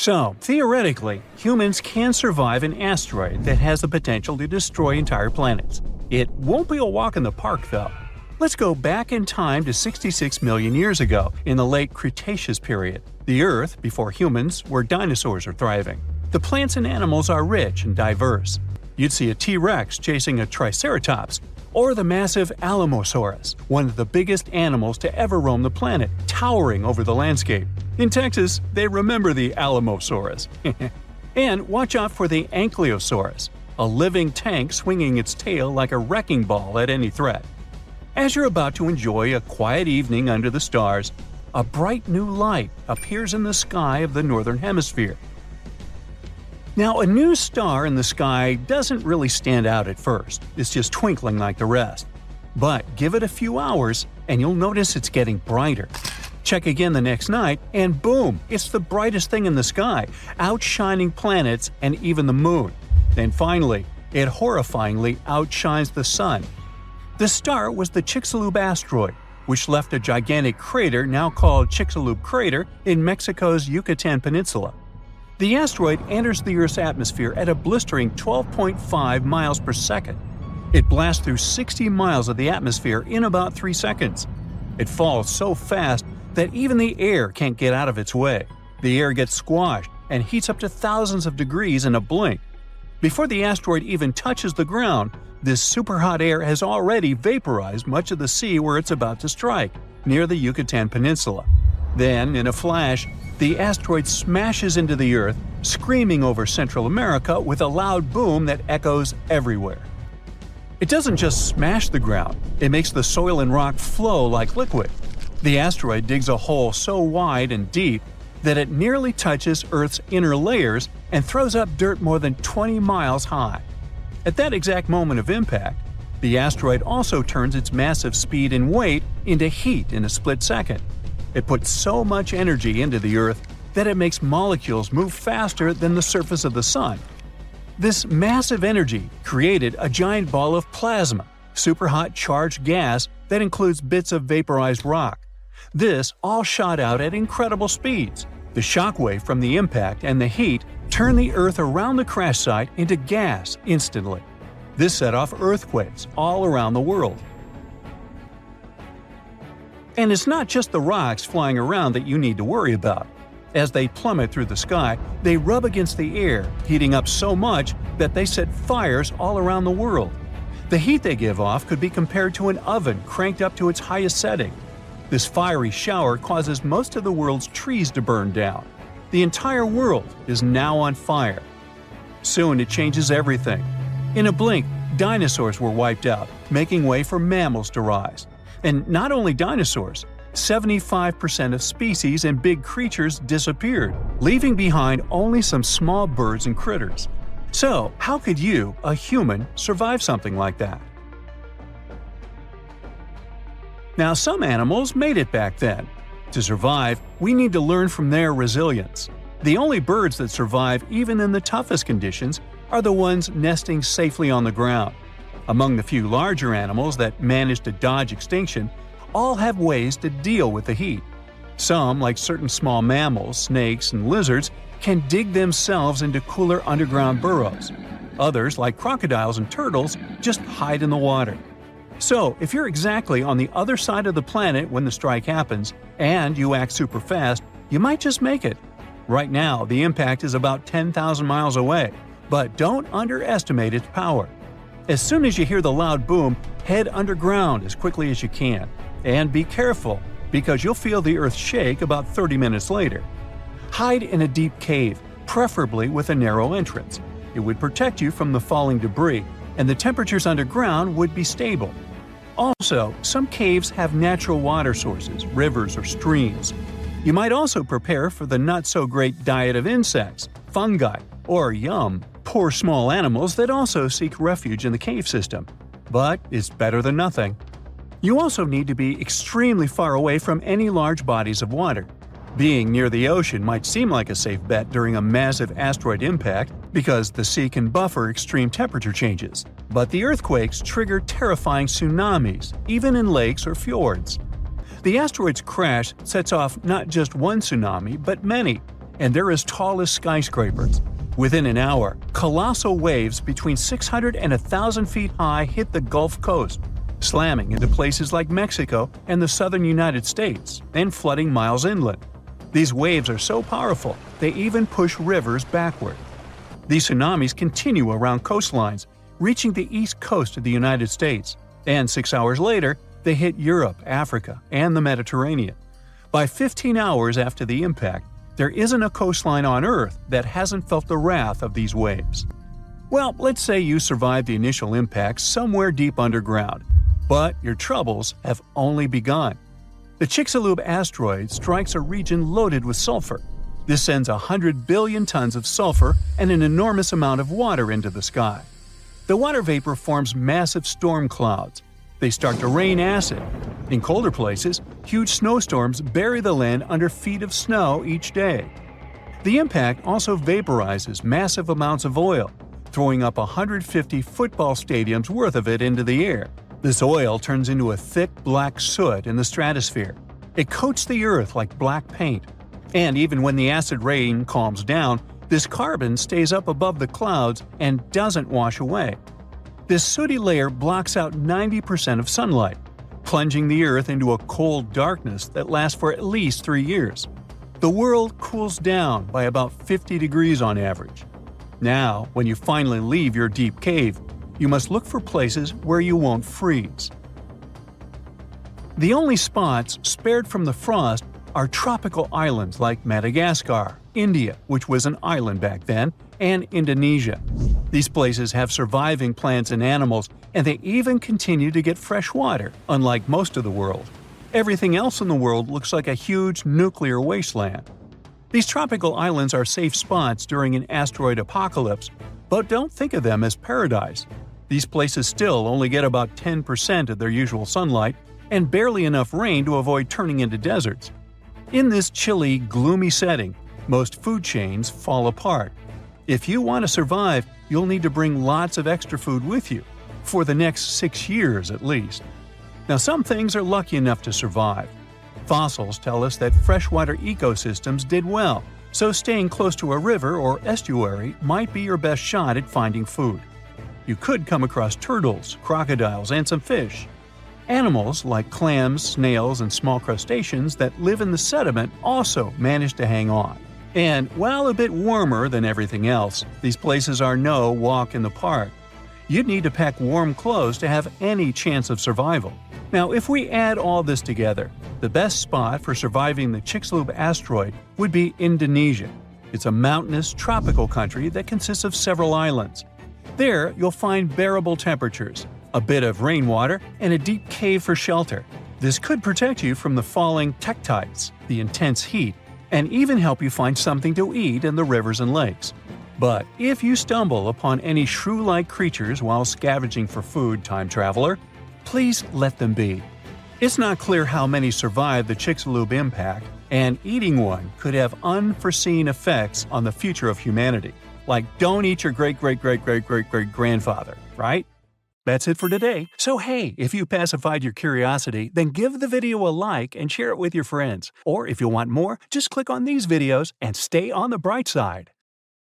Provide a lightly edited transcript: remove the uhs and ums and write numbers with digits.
So, theoretically, humans can survive an asteroid that has the potential to destroy entire planets. It won't be a walk in the park, though. Let's go back in time to 66 million years ago, in the late Cretaceous period. The Earth, before humans, where dinosaurs are thriving. The plants and animals are rich and diverse. You'd see a T-Rex chasing a Triceratops, or the massive Alamosaurus, one of the biggest animals to ever roam the planet, towering over the landscape. In Texas, they remember the Alamosaurus. And watch out for the Ankylosaurus, a living tank swinging its tail like a wrecking ball at any threat. As you're about to enjoy a quiet evening under the stars, a bright new light appears in the sky of the northern hemisphere. Now, a new star in the sky doesn't really stand out at first, it's just twinkling like the rest. But give it a few hours and you'll notice it's getting brighter. Check again the next night and boom, it's the brightest thing in the sky, outshining planets and even the moon. Then finally, it horrifyingly outshines the sun. The star was the Chicxulub asteroid, which left a gigantic crater now called Chicxulub Crater in Mexico's Yucatan Peninsula. The asteroid enters the Earth's atmosphere at a blistering 12.5 miles per second. It blasts through 60 miles of the atmosphere in about 3 seconds. It falls so fast that even the air can't get out of its way. The air gets squashed and heats up to thousands of degrees in a blink. Before the asteroid even touches the ground, this super hot air has already vaporized much of the sea where it's about to strike, near the Yucatan Peninsula. Then, in a flash, the asteroid smashes into the Earth, screaming over Central America with a loud boom that echoes everywhere. It doesn't just smash the ground, it makes the soil and rock flow like liquid. The asteroid digs a hole so wide and deep that it nearly touches Earth's inner layers and throws up dirt more than 20 miles high. At that exact moment of impact, the asteroid also turns its massive speed and weight into heat in a split second. It puts so much energy into the Earth that it makes molecules move faster than the surface of the Sun. This massive energy created a giant ball of plasma, superhot charged gas that includes bits of vaporized rock. This all shot out at incredible speeds. The shockwave from the impact and the heat turned the Earth around the crash site into gas instantly. This set off earthquakes all around the world. And it's not just the rocks flying around that you need to worry about. As they plummet through the sky, they rub against the air, heating up so much that they set fires all around the world. The heat they give off could be compared to an oven cranked up to its highest setting. This fiery shower causes most of the world's trees to burn down. The entire world is now on fire. Soon it changes everything. In a blink, dinosaurs were wiped out, making way for mammals to rise. And not only dinosaurs, 75% of species and big creatures disappeared, leaving behind only some small birds and critters. So, how could you, a human, survive something like that? Now, some animals made it back then. To survive, we need to learn from their resilience. The only birds that survive even in the toughest conditions are the ones nesting safely on the ground. Among the few larger animals that manage to dodge extinction, all have ways to deal with the heat. Some, like certain small mammals, snakes, and lizards, can dig themselves into cooler underground burrows. Others, like crocodiles and turtles, just hide in the water. So, if you're exactly on the other side of the planet when the strike happens, and you act super fast, you might just make it. Right now, the impact is about 10,000 miles away, but don't underestimate its power. As soon as you hear the loud boom, head underground as quickly as you can. And be careful, because you'll feel the earth shake about 30 minutes later. Hide in a deep cave, preferably with a narrow entrance. It would protect you from the falling debris, and the temperatures underground would be stable. Also, some caves have natural water sources, rivers or streams. You might also prepare for the not-so-great diet of insects, fungi, or poor small animals that also seek refuge in the cave system. But it's better than nothing. You also need to be extremely far away from any large bodies of water. Being near the ocean might seem like a safe bet during a massive asteroid impact because the sea can buffer extreme temperature changes. But the earthquakes trigger terrifying tsunamis, even in lakes or fjords. The asteroid's crash sets off not just one tsunami, but many. and they're as tall as skyscrapers. Within an hour, colossal waves between 600 and 1,000 feet high hit the Gulf Coast, slamming into places like Mexico and the southern United States, and flooding miles inland. These waves are so powerful, they even push rivers backward. These tsunamis continue around coastlines, reaching the east coast of the United States, and 6 hours later, they hit Europe, Africa, and the Mediterranean. By 15 hours after the impact, there isn't a coastline on Earth that hasn't felt the wrath of these waves. Well, let's say you survived the initial impact somewhere deep underground, but your troubles have only begun. The Chicxulub asteroid strikes a region loaded with sulfur. This sends 100 billion tons of sulfur and an enormous amount of water into the sky. The water vapor forms massive storm clouds. They start to rain acid. In colder places, huge snowstorms bury the land under feet of snow each day. The impact also vaporizes massive amounts of oil, throwing up 150 football stadiums worth of it into the air. This oil turns into a thick black soot in the stratosphere. It coats the Earth like black paint. And even when the acid rain calms down, this carbon stays up above the clouds and doesn't wash away. This sooty layer blocks out 90% of sunlight, plunging the Earth into a cold darkness that lasts for at least 3 years. The world cools down by about 50 degrees on average. Now, when you finally leave your deep cave, you must look for places where you won't freeze. The only spots spared from the frost are tropical islands like Madagascar, India, which was an island back then, and Indonesia. These places have surviving plants and animals, and they even continue to get fresh water, unlike most of the world. Everything else in the world looks like a huge nuclear wasteland. These tropical islands are safe spots during an asteroid apocalypse, but don't think of them as paradise. These places still only get about 10% of their usual sunlight and barely enough rain to avoid turning into deserts. In this chilly, gloomy setting, most food chains fall apart. If you want to survive, you'll need to bring lots of extra food with you, for the next 6 years at least. Now, some things are lucky enough to survive. Fossils tell us that freshwater ecosystems did well, so staying close to a river or estuary might be your best shot at finding food. You could come across turtles, crocodiles, and some fish. Animals like clams, snails, and small crustaceans that live in the sediment also manage to hang on. And while a bit warmer than everything else, these places are no walk in the park. You'd need to pack warm clothes to have any chance of survival. Now, if we add all this together, the best spot for surviving the Chicxulub asteroid would be Indonesia. It's a mountainous, tropical country that consists of several islands. There, you'll find bearable temperatures, a bit of rainwater, and a deep cave for shelter. This could protect you from the falling tektites, the intense heat, and even help you find something to eat in the rivers and lakes. But if you stumble upon any shrew-like creatures while scavenging for food, time traveler, please let them be. It's not clear how many survived the Chicxulub impact, and eating one could have unforeseen effects on the future of humanity. Like, don't eat your great-great-great-great-great-great-grandfather, right? That's it for today. So hey, if you pacified your curiosity, then give the video a like and share it with your friends. Or if you want more, just click on these videos and stay on the bright side.